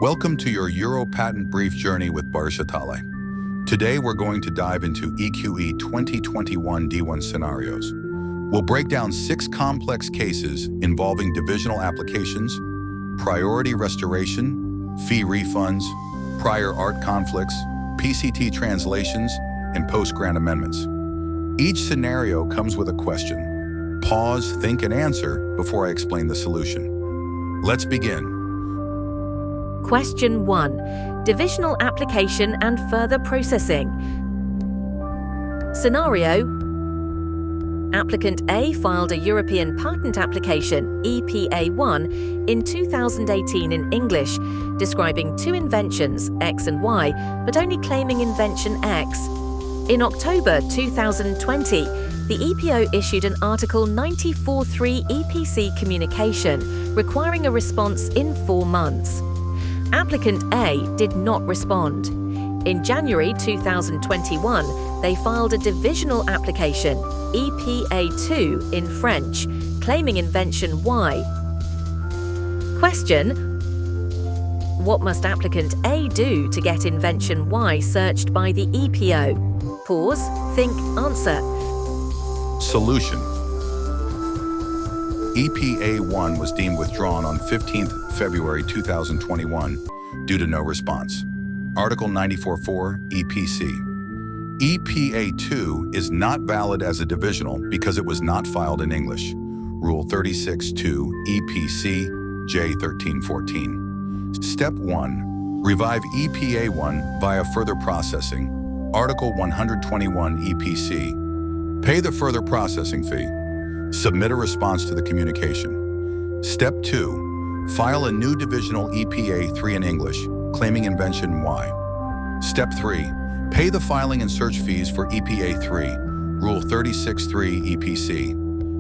Welcome to your Euro Patent Brief Journey with Barsha Talay. Today we're going to dive into EQE 2021 D1 scenarios. We'll break down 6 complex cases involving divisional applications, priority restoration, fee refunds, prior art conflicts, PCT translations, and post-grant amendments. Each scenario comes with a question. Pause, think, and answer before I explain the solution. Let's begin. Question 1. Divisional application and further processing. Scenario: Applicant A filed a European patent application, EPA1, in 2018 in English, describing 2 inventions, X and Y, but only claiming invention X. In October 2020, the EPO issued an Article 94.3 EPC communication requiring a response in 4 months. Applicant A did not respond. In January 2021, they filed a divisional application, EPA2 in French, claiming invention Y. Question: What must applicant A do to get invention Y searched by the EPO? Pause, think, answer. Solution. EPA1 was deemed withdrawn on 15th February 2021 due to no response. Article 94.4 EPC. EPA2 is not valid as a divisional because it was not filed in English. Rule 36.2 EPC J1314. Step 1. Revive EPA1 via further processing. Article 121 EPC. Pay the further processing fee. Submit a response to the communication. Step 2. File a new divisional EPA3 in English, claiming invention Y. Step 3. Pay the filing and search fees for EPA3, Rule 36.3 EPC.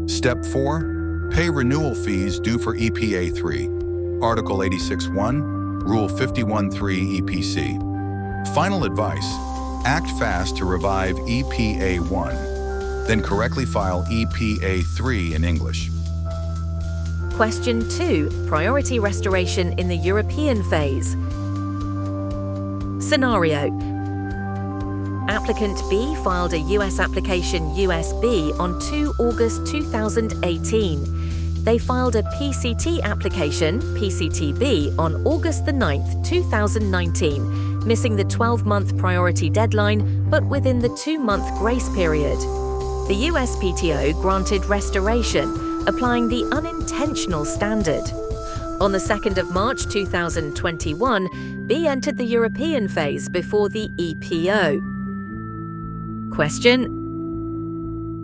Step 4. Pay renewal fees due for EPA3, Article 86.1, Rule 51.3 EPC. Final advice: act fast to revive EPA1. Then correctly file EPA3 in English. Question 2. Priority restoration in the European phase. Scenario: Applicant B filed a US application USB on 2 August 2018. They filed a PCT application, PCTB, on August the 9th, 2019, missing the 12-month priority deadline, but within the 2-month grace period. The USPTO granted restoration, applying the unintentional standard. On the 2nd of March 2021, B entered the European phase before the EPO. Question: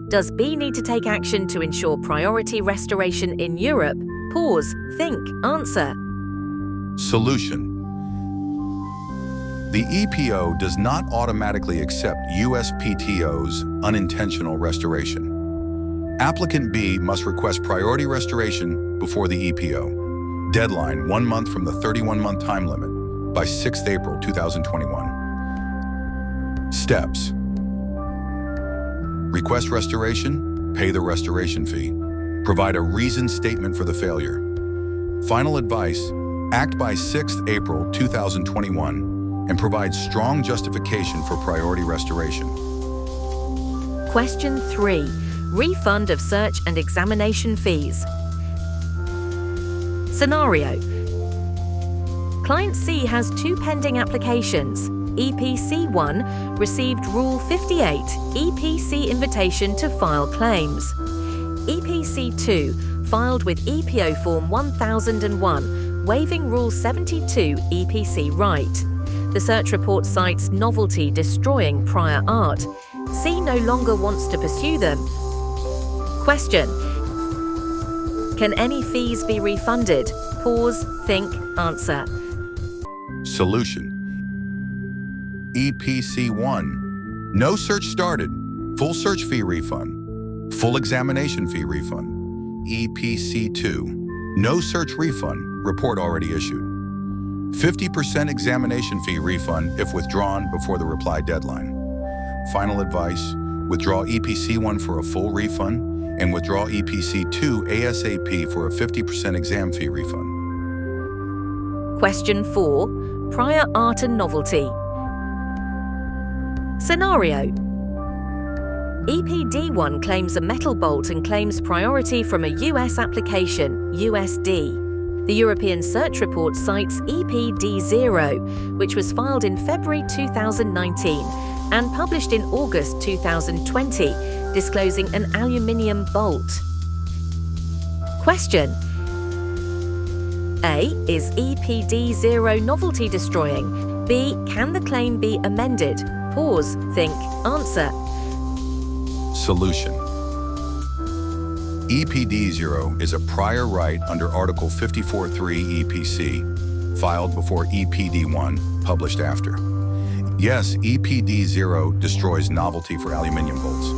Does B need to take action to ensure priority restoration in Europe? Pause, think, answer. Solution. The EPO does not automatically accept USPTO's unintentional restoration. Applicant B must request priority restoration before the EPO. Deadline 1 month from the 31-month time limit by 6th April 2021. Steps: request restoration, pay the restoration fee, provide a reasoned statement for the failure. Final advice: act by 6th April 2021 and provide strong justification for priority restoration. Question 3. Refund of search and examination fees. Scenario: Client C has 2 pending applications. EPC1 received Rule 58 EPC invitation to file claims. EPC2 filed with EPO Form 1001, waiving Rule 72 EPC right. The search report cites novelty destroying prior art. C no longer wants to pursue them. Question: Can any fees be refunded? Pause, think, answer. Solution. EPC1. No search started. Full search fee refund. Full examination fee refund. EPC2. No search refund. Report already issued. 50% examination fee refund if withdrawn before the reply deadline. Final advice: withdraw EPC1 for a full refund and withdraw EPC2 ASAP for a 50% exam fee refund. Question 4. Prior art and novelty. Scenario: EPD1 claims a metal bolt and claims priority from a US application, USD. The European Search Report cites EPD0, which was filed in February 2019 and published in August 2020, disclosing an aluminium bolt. Question: A. Is EPD0 novelty destroying? B. Can the claim be amended? Pause, think, answer. Solution. EPD0 is a prior right under Article 54.3 EPC, filed before EPD1, published after. Yes, EPD0 destroys novelty for aluminium bolts.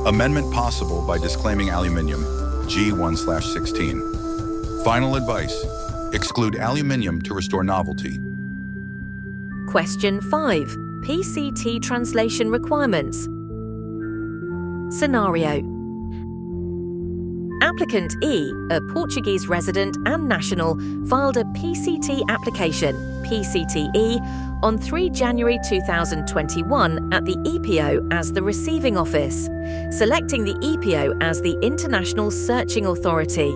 Amendment possible by disclaiming aluminium, G1/16. Final advice: exclude aluminium to restore novelty. Question 5. PCT translation requirements. Scenario: Applicant E, a Portuguese resident and national, filed a PCT application, PCTE, on 3 January 2021 at the EPO as the receiving office, selecting the EPO as the International Searching Authority.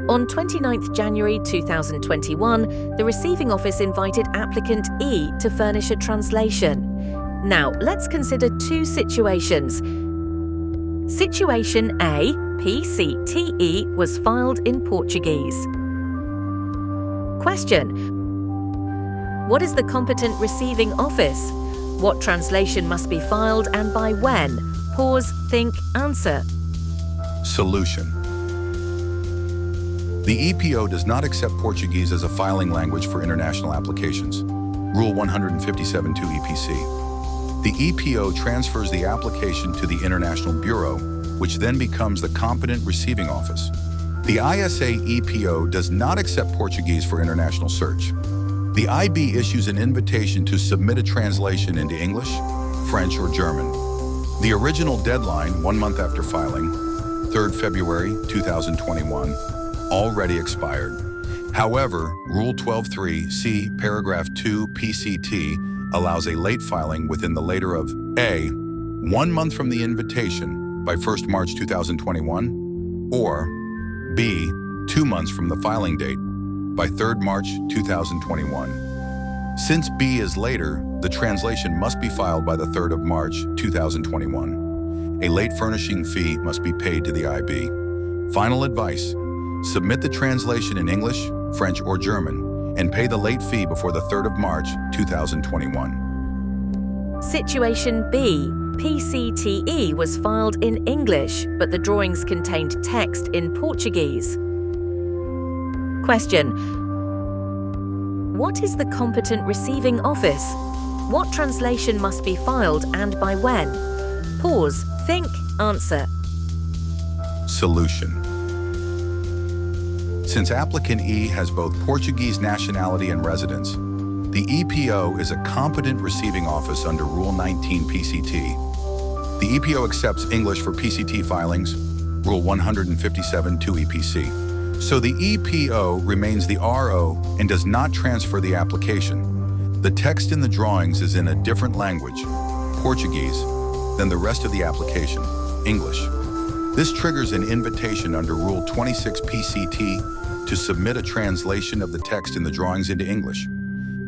On 29 January 2021, the receiving office invited applicant E to furnish a translation. Now, let's consider two situations. Situation A, PCTE was filed in Portuguese. Question: What is the competent receiving office? What translation must be filed and by when? Pause, think, answer. Solution. The EPO does not accept Portuguese as a filing language for international applications. Rule 157(2) EPC. The EPO transfers the application to the International Bureau, which then becomes the competent receiving office. The ISA EPO does not accept Portuguese for international search. The IB issues an invitation to submit a translation into English, French, or German. The original deadline, 1 month after filing, 3rd February 2021, already expired. However, Rule 12.3 C, Paragraph 2 PCT allows a late filing within the later of A, 1 month from the invitation by 1st March 2021, or B, 2 months from the filing date by 3rd March 2021. Since B is later, the translation must be filed by the 3rd of March 2021. A late furnishing fee must be paid to the IB. Final advice: submit the translation in English, French, or German, and pay the late fee before the 3rd of March 2021. Situation B. PCTE was filed in English, but the drawings contained text in Portuguese. Question: What is the competent receiving office? What translation must be filed and by when? Pause, think, answer. Solution. Since applicant E has both Portuguese nationality and residence, the EPO is a competent receiving office under Rule 19 PCT. The EPO accepts English for PCT filings, Rule 157(2) EPC. So the EPO remains the RO and does not transfer the application. The text in the drawings is in a different language, Portuguese, than the rest of the application, English. This triggers an invitation under Rule 26 PCT to submit a translation of the text in the drawings into English.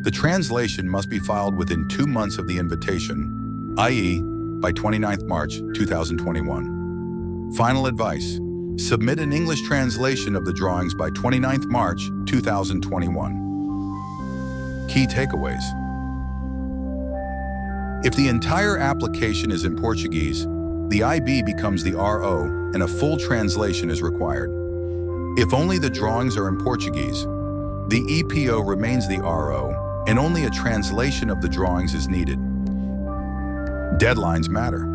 The translation must be filed within 2 months of the invitation, i.e., by 29th March 2021. Final advice: submit an English translation of the drawings by 29th March 2021. Key takeaways. If the entire application is in Portuguese, the IB becomes the RO and a full translation is required. If only the drawings are in Portuguese, the EPO remains the RO and only a translation of the drawings is needed. Deadlines matter.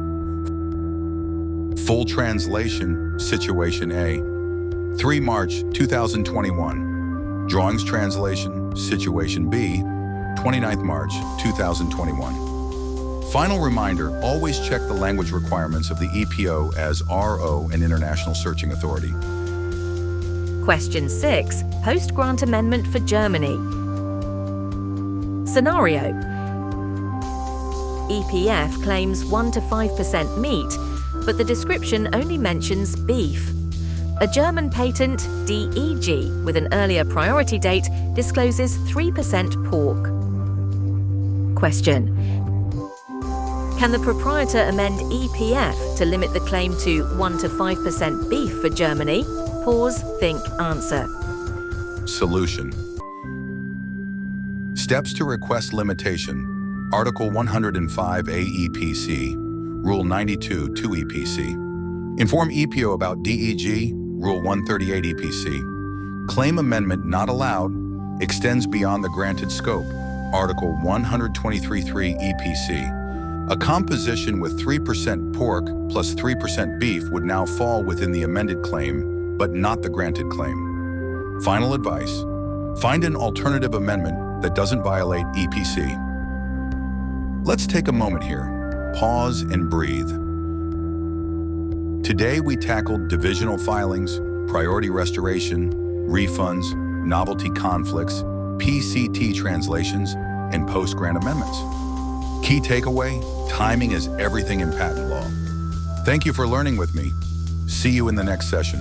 Full translation, Situation A, 3 March 2021. Drawings translation, Situation B, 29th March 2021. Final reminder, always check the language requirements of the EPO as RO and International Searching Authority. Question 6. Post-grant amendment for Germany. Scenario: EPF claims 1 to 5% meat, but the description only mentions beef. A German patent, DEG, with an earlier priority date, discloses 3% pork. Question: can the proprietor amend EPF to limit the claim to 1 to 5% beef for Germany? Pause, think, answer. Solution. Steps to request limitation. Article 105 AEPC, Rule 92 2 EPC. Inform EPO about DEG, Rule 138 EPC. Claim amendment not allowed, extends beyond the granted scope, Article 123.3 EPC. A composition with 3% pork plus 3% beef would now fall within the amended claim, but not the granted claim. Final advice: find an alternative amendment that doesn't violate EPC. Let's take a moment here, pause and breathe. Today we tackled divisional filings, priority restoration, refunds, novelty conflicts, PCT translations, and post-grant amendments. Key takeaway: timing is everything in patent law. Thank you for learning with me. See you in the next session.